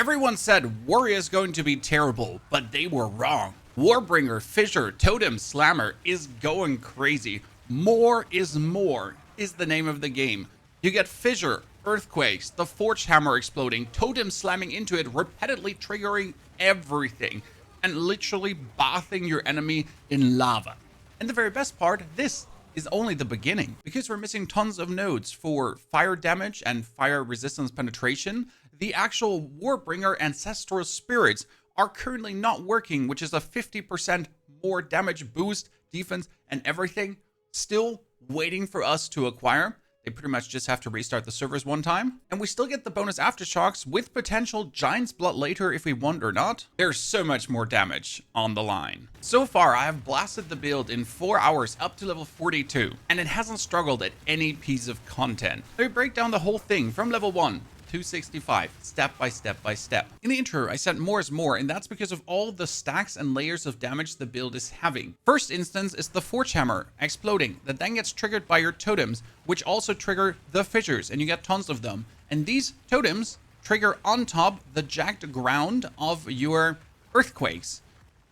Everyone said Warrior is going to be terrible, but they were wrong. Warbringer, Fissure, Totem, Slammer is going crazy. More is the name of the game. You get Fissure, Earthquakes, the Forge Hammer exploding, Totem slamming into it, repeatedly triggering everything, and literally bathing your enemy in lava. And the very best part, this is only the beginning, because we're missing tons of nodes for fire damage and fire resistance penetration. The actual Warbringer Ancestral Spirits are currently not working, which is a 50% more damage boost, defense, and everything. Still waiting for us to acquire. They pretty much just have to restart the servers one time. And we still get the bonus aftershocks with potential Giant's Blood later if we want or not. There's so much more damage on the line. So far, I have blasted the build in 4 hours up to level 42, and it hasn't struggled at any piece of content. Let me break down the whole thing from level 1. 265, step by step by step. In the intro, I said more is more, and that's because of all the stacks and layers of damage the build is having. First instance is the Forge Hammer exploding, that then gets triggered by your totems, which also trigger the fissures, and you get tons of them. And these totems trigger on top the jagged ground of your earthquakes.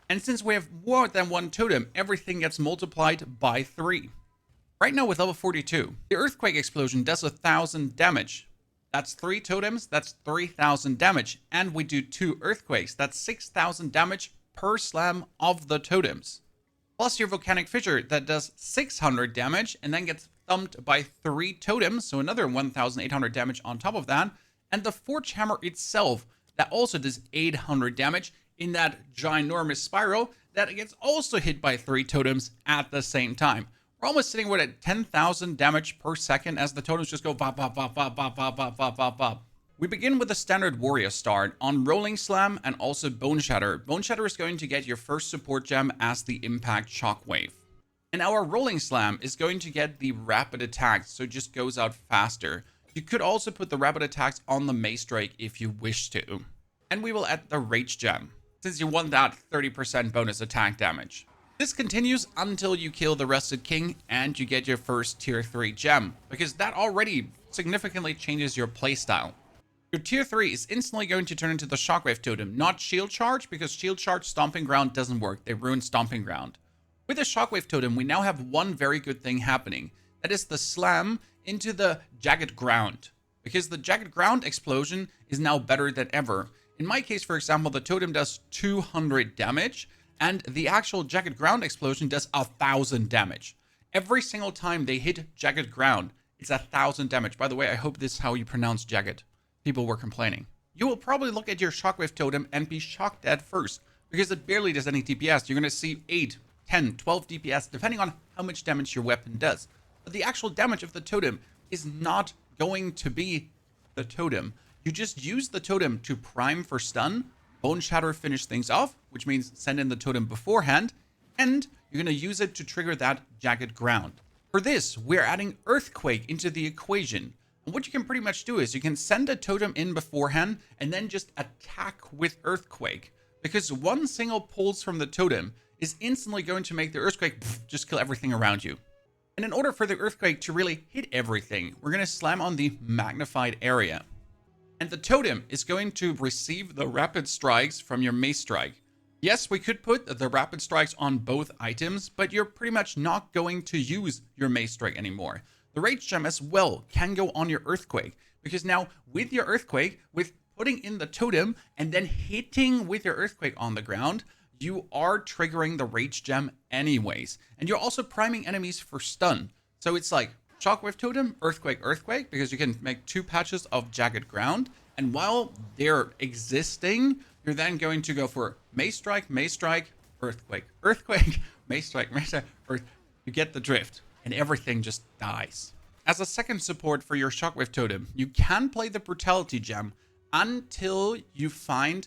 And since we have more than one totem, everything gets multiplied by 3. Right now with level 42, the earthquake explosion does 1,000 damage. That's 3 totems, that's 3,000 damage. And we do 2 earthquakes, that's 6,000 damage per slam of the totems. Plus your volcanic fissure that does 600 damage and then gets thumped by 3 totems, so another 1,800 damage on top of that. And the Forge Hammer itself, that also does 800 damage in that ginormous spiral that gets also hit by 3 totems at the same time. We're almost sitting with at 10,000 damage per second as the totems just go bop, bop, bop, bop, bop, bop, bop, bop, bop, bop. We begin with a standard warrior start on Rolling Slam and also Bone Shatter. Bone Shatter is going to get your first support gem as the Impact Shockwave. And our Rolling Slam is going to get the rapid attacks, so it just goes out faster. You could also put the rapid attacks on the Mace Strike if you wish to. And we will add the Rage Gem, since you want that 30% bonus attack damage. This continues until you kill the Rusted King and you get your first tier 3 gem, because that already significantly changes your playstyle. Your tier 3 is instantly going to turn into the Shockwave Totem, not Shield Charge, because Shield Charge Stomping Ground doesn't work. They ruin Stomping Ground. With the Shockwave Totem, we now have one very good thing happening. That is the slam into the Jagged Ground, because the Jagged Ground explosion is now better than ever. In my case, for example, the totem does 200 damage, and the actual Jagged Ground explosion does 1,000 damage. Every single time they hit Jagged Ground, it's 1,000 damage. By the way, I hope this is how you pronounce Jagged. People were complaining. You will probably look at your Shockwave Totem and be shocked at first, because it barely does any DPS. You're going to see 8, 10, 12 DPS, depending on how much damage your weapon does. But the actual damage of the totem is not going to be the totem. You just use the totem to prime for stun. Bone Shatter finish things off, which means send in the totem beforehand, and you're going to use it to trigger that Jagged Ground. For this, we're adding Earthquake into the equation. And what you can pretty much do is you can send a totem in beforehand and then just attack with Earthquake, because one single pulse from the totem is instantly going to make the Earthquake just kill everything around you. And in order for the Earthquake to really hit everything, we're going to slam on the magnified area. And the totem is going to receive the rapid strikes from your Mace Strike. Yes, we could put the rapid strikes on both items, but you're pretty much not going to use your Mace Strike anymore. The Rage Gem as well can go on your Earthquake, because now with your Earthquake, with putting in the totem and then hitting with your Earthquake on the ground, you are triggering the Rage Gem anyways. And you're also priming enemies for stun. So it's like Shockwave Totem, Earthquake, Earthquake, because you can make 2 patches of Jagged Ground. And while they're existing, you're then going to go for Mace Strike, Earthquake, Earthquake, Mace Strike, Earth. You get the drift, and everything just dies. As a second support for your Shockwave Totem, you can play the Brutality Gem until you find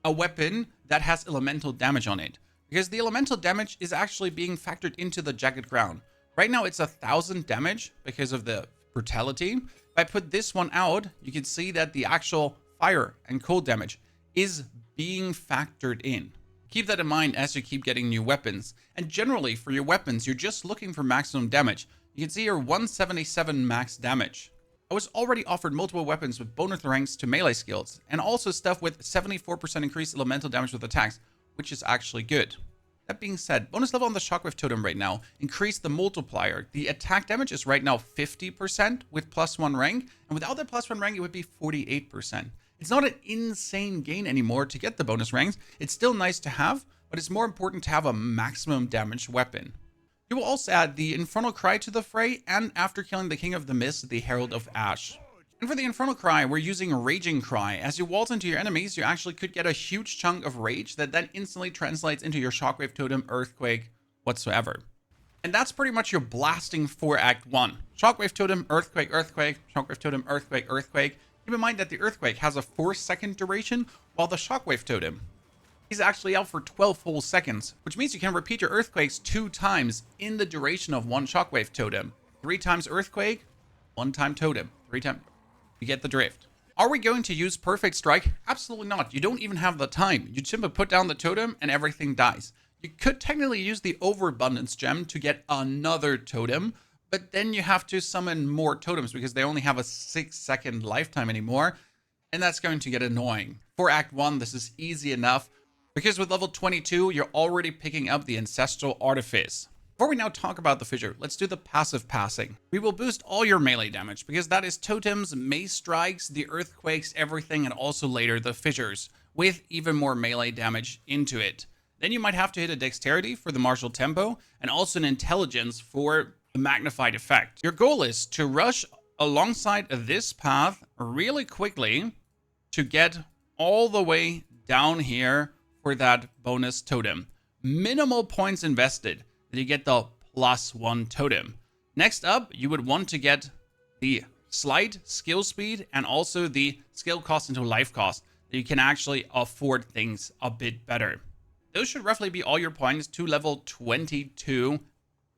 a weapon that has elemental damage on it, because the elemental damage is actually being factored into the Jagged Ground. Right now it's 1,000 damage because of the Brutality. If I put this one out, you can see that the actual fire and cold damage is being factored in. Keep that in mind as you keep getting new weapons. And generally for your weapons, you're just looking for maximum damage. You can see your 177 max damage. I was already offered multiple weapons with bonus ranks to melee skills, and also stuff with 74% increased elemental damage with attacks, which is actually good. That being said, bonus level on the Shockwave Totem right now increased the multiplier. The attack damage is right now 50% with +1 rank, and without that +1 rank, it would be 48%. It's not an insane gain anymore to get the bonus ranks. It's still nice to have, but it's more important to have a maximum damage weapon. You will also add the Infernal Cry to the fray, and after killing the King of the Mist, the Herald of Ash. And for the Infernal Cry, we're using Raging Cry. As you waltz into your enemies, you actually could get a huge chunk of rage that then instantly translates into your Shockwave Totem, Earthquake, whatsoever. And that's pretty much your blasting for Act 1. Shockwave Totem, Earthquake, Earthquake, Shockwave Totem, Earthquake, Earthquake. Keep in mind that the Earthquake has a 4-second duration, while the Shockwave Totem is actually out for 12 whole seconds, which means you can repeat your Earthquakes 2 times in the duration of 1 Shockwave Totem. 3 times Earthquake, 1 time Totem. 3 times... You get the drift. Are we going to use Perfect Strike? Absolutely not. You don't even have the time. You simply put down the totem and everything dies. You could technically use the Overabundance gem to get another totem, but then you have to summon more totems because they only have a 6-second lifetime anymore, and that's going to get annoying. For Act 1, this is easy enough because with level 22, you're already picking up the Ancestral Artifice. Before we now talk about the Fissure, let's do the passive passing. We will boost all your melee damage because that is totems, mace strikes, the earthquakes, everything, and also later the fissures with even more melee damage into it. Then you might have to hit a dexterity for the martial tempo and also an intelligence for the magnified effect. Your goal is to rush alongside this path really quickly to get all the way down here for that bonus totem. Minimal points invested. That you get the +1 totem. Next up, you would want to get the slight skill speed and also the skill cost into life cost, that you can actually afford things a bit better. Those should roughly be all your points to level 22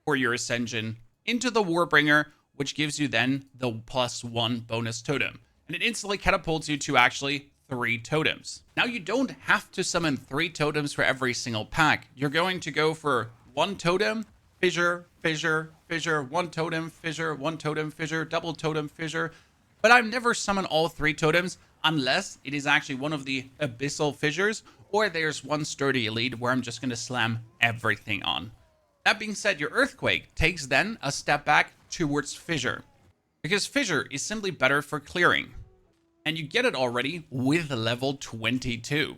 for your ascension into the Warbringer, which gives you then the +1 bonus totem. And it instantly catapults you to actually 3 totems. Now you don't have to summon 3 totems for every single pack. You're going to go for 1 totem, fissure, fissure, fissure, 1 totem, fissure, 1 totem, fissure, double totem, fissure. But I've never summoned all 3 totems unless it is actually one of the abyssal fissures or there's one sturdy elite where I'm just going to slam everything on. That being said, your earthquake takes then a step back towards fissure because fissure is simply better for clearing. And you get it already with level 22.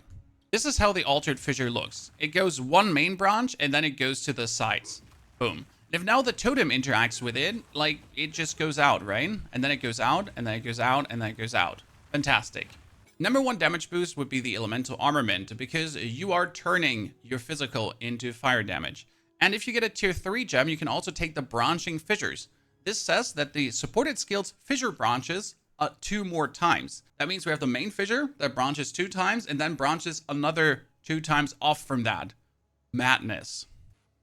This is how the altered fissure looks. It goes 1 main branch and then it goes to the sides. Boom. And if now the totem interacts with it, like it just goes out, right? And then it goes out and then it goes out and then it goes out. Fantastic. Number 1 damage boost would be the elemental armament because you are turning your physical into fire damage. And if you get a tier 3 gem, you can also take the branching fissures. This says that the supported skills fissure branches 2 more times. That means we have the main fissure that branches 2 times and then branches another 2 times off from that. Madness.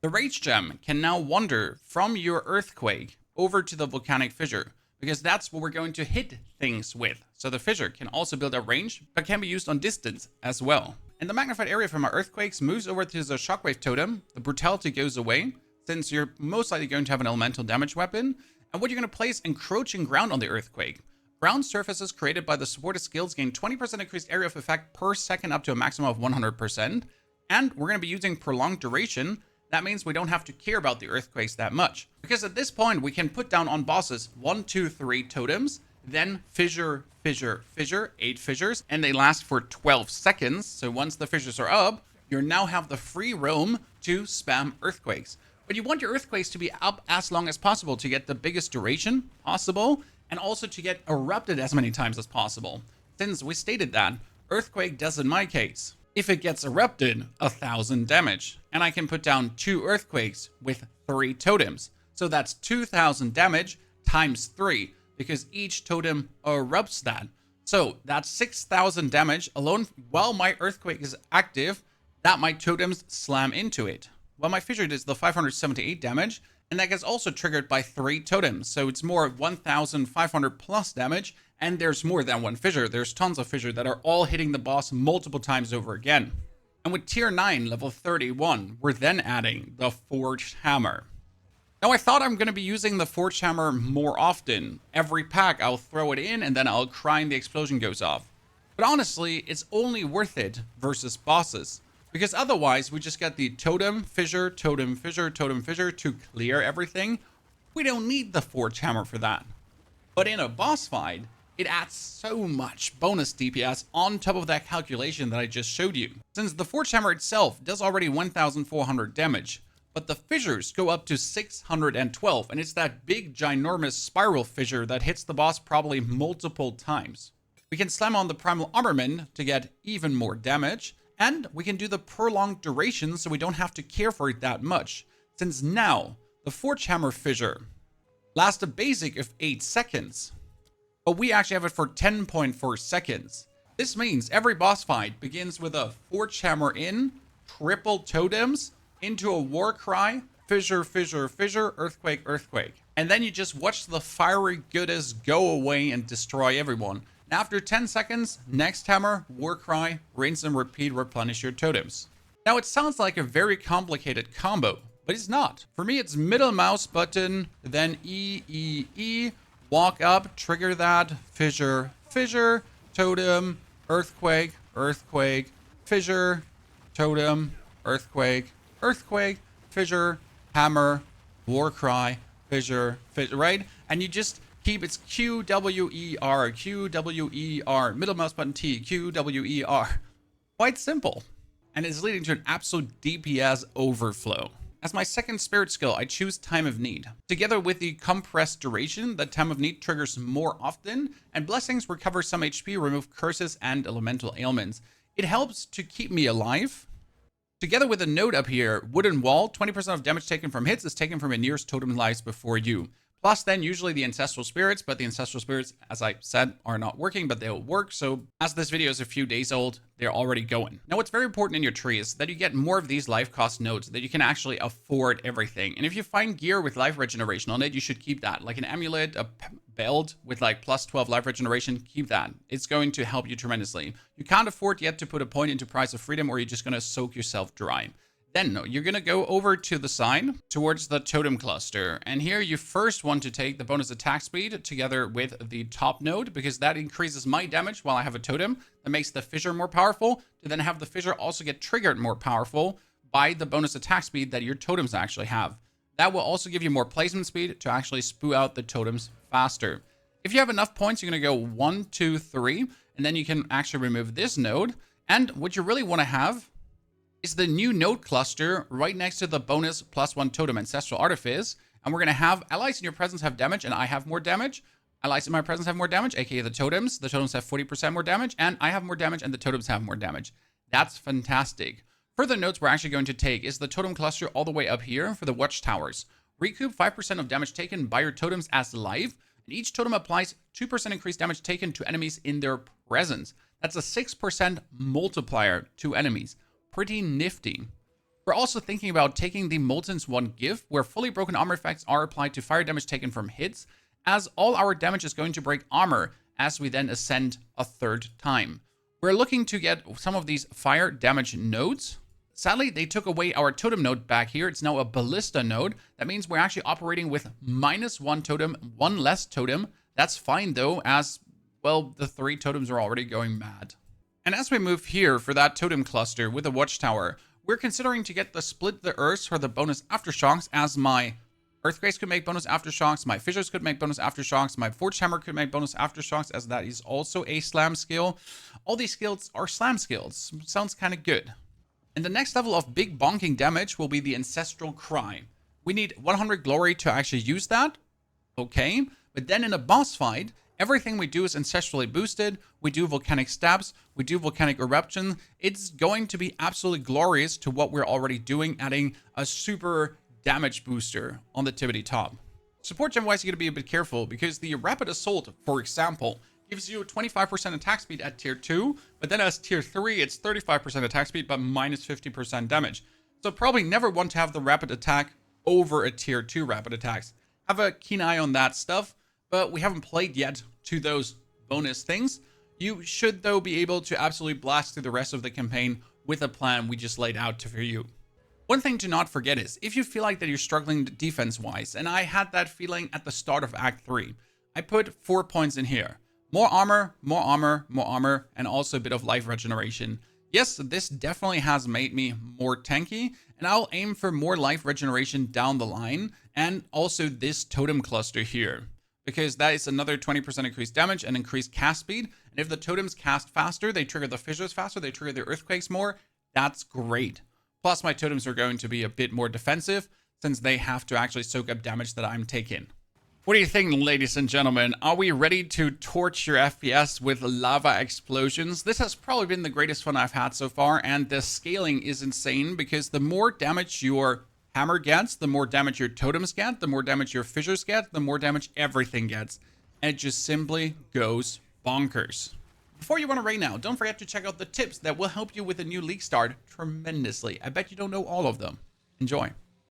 The Rage Gem can now wander from your Earthquake over to the Volcanic Fissure because that's what we're going to hit things with. So the Fissure can also build a range but can be used on distance as well. And the magnified area from our Earthquakes moves over to the Shockwave Totem. The Brutality goes away since you're most likely going to have an elemental damage weapon. And what you're going to place encroaching ground on the Earthquake. Ground surfaces created by the supported skills gain 20% increased area of effect per second up to a maximum of 100%. And we're going to be using prolonged duration. That means we don't have to care about the earthquakes that much. Because at this point, we can put down on bosses 1, 2, 3 totems, then fissure, fissure, fissure, 8 fissures, and they last for 12 seconds. So once the fissures are up, you now have the free roam to spam earthquakes. But you want your earthquakes to be up as long as possible to get the biggest duration possible, and also to get erupted as many times as possible. Since we stated that, Earthquake does in my case. If it gets erupted, 1000 damage. And I can put down 2 Earthquakes with 3 totems. So that's 2000 damage times 3, because each totem erupts that. So that's 6000 damage alone while my Earthquake is active, that my totems slam into it. While my fissure does the 578 damage, and that gets also triggered by 3 totems. So it's more 1500 plus damage. And there's more than 1 fissure. There's tons of fissure that are all hitting the boss multiple times over again. And with tier 9, level 31, we're then adding the Forged Hammer. Now, I thought I'm going to be using the Forge Hammer more often. Every pack, I'll throw it in and then I'll cry and the explosion goes off. But honestly, it's only worth it versus bosses. Because otherwise, we just get the Totem, Fissure, Totem, Fissure, Totem, Fissure to clear everything. We don't need the Forge Hammer for that. But in a boss fight, it adds so much bonus DPS on top of that calculation that I just showed you. Since the Forge Hammer itself does already 1,400 damage, but the fissures go up to 612, and it's that big ginormous spiral fissure that hits the boss probably multiple times. We can slam on the primal armorman to get even more damage, and we can do the prolonged duration so we don't have to care for it that much, since now the Forge Hammer fissure lasts a basic of 8 seconds, but we actually have it for 10.4 seconds. This means every boss fight begins with a Forge Hammer in, triple totems, into a war cry, fissure, fissure, fissure, earthquake, earthquake. And then you just watch the fiery goodness go away and destroy everyone. And after 10 seconds, next hammer, war cry, rinse and repeat, replenish your totems. Now it sounds like a very complicated combo, but it's not. For me, it's middle mouse button, then E, E, E, walk up, trigger that, fissure, fissure, totem, earthquake, earthquake, fissure, totem, earthquake, earthquake, fissure, hammer, war cry, fissure, fissure, right? And you just keep it's Q, W, E, R, Q, W, E, R, middle mouse button T, Q, W, E, R. Quite simple. And it's leading to an absolute DPS overflow. As my second spirit skill, I choose Time of Need. Together with the compressed duration, the Time of Need triggers more often, and Blessings recover some HP, remove curses and elemental ailments. It helps to keep me alive. Together with a note up here, Wooden Wall, 20% of damage taken from hits is taken from a nearest totem lies before you. Plus then usually the Ancestral Spirits, but the Ancestral Spirits, as I said, are not working, but they'll work. So as this video is a few days old, they're already going. Now what's very important in your tree is that you get more of these life cost nodes, that you can actually afford everything. And if you find gear with life regeneration on it, you should keep that. Like an amulet, a belt with like plus 12 life regeneration, keep that. It's going to help you tremendously. You can't afford yet to put a point into Price of Freedom, or you're just going to soak yourself dry. Then you're going to go over to the side towards the totem cluster. And here you first want to take the bonus attack speed together with the top node, because that increases my damage while I have a totem. That makes the fissure more powerful, to then have the fissure also get triggered more powerful by the bonus attack speed that your totems actually have. That will also give you more placement speed to actually spew out the totems faster. If you have enough points, you're going to go 1, 2, 3, and then you can actually remove this node. And what you really want to have is the new node cluster right next to the bonus +1 totem Ancestral Artifice. And we're going to have allies in your presence have damage, and I have more damage. Allies in my presence have more damage, aka the totems. The totems have 40% more damage, and I have more damage, and the totems have more damage. That's fantastic. Further notes we're actually going to take is the totem cluster all the way up here for the watchtowers. Recoup 5% of damage taken by your totems as life, and each totem applies 2% increased damage taken to enemies in their presence. That's a 6% multiplier to enemies. Pretty nifty. We're also thinking about taking the Molten Swan gift, where fully broken armor effects are applied to fire damage taken from hits, as all our damage is going to break armor as we then ascend a third time. We're looking to get some of these fire damage nodes. Sadly, they took away our totem node back here. It's now a ballista node. That means we're actually operating with -1 totem, 1 less totem. That's fine though, as, well, the 3 totems are already going mad. And as we move here for that totem cluster with a watchtower, we're considering to get the Split the Earths for the bonus aftershocks, as my Earthquakes could make bonus aftershocks, my Fissures could make bonus aftershocks, my Forge Hammer could make bonus aftershocks, as that is also a slam skill. All these skills are slam skills. Sounds kind of good. And the next level of big bonking damage will be the Ancestral Cry. We need 100 glory to actually use that. Okay, but then in a boss fight, everything we do is ancestrally boosted. We do volcanic stabs. We do volcanic eruption. It's going to be absolutely glorious to what we're already doing, adding a super damage booster on the tippity top. Support gem wise, you gotta be a bit careful, because the rapid assault, for example, gives you 25% attack speed at tier 2, but then as tier 3, it's 35% attack speed, but minus 50% damage. So probably never want to have the rapid attack over a tier 2 rapid attacks. Have a keen eye on that stuff. But we haven't played yet to those bonus things. You should, though, be able to absolutely blast through the rest of the campaign with a plan we just laid out for you. One thing to not forget is, if you feel like that you're struggling defense-wise, and I had that feeling at the start of Act 3, I put 4 points in here. More armor, more armor, more armor, and also a bit of life regeneration. Yes, this definitely has made me more tanky, and I'll aim for more life regeneration down the line, and also this totem cluster here, because that is another 20% increased damage and increased cast speed. And if the totems cast faster, they trigger the fissures faster, they trigger the earthquakes more. That's great. Plus, my totems are going to be a bit more defensive, since they have to actually soak up damage that I'm taking. What do you think, ladies and gentlemen? Are we ready to torch your FPS with lava explosions? This has probably been the greatest fun I've had so far, and the scaling is insane because the more damage your hammer gets, the more damage your totems get, the more damage your fissures get, the more damage everything gets. And it just simply goes bonkers. Before you run away now, don't forget to check out the tips that will help you with a new league start tremendously. I bet you don't know all of them. Enjoy.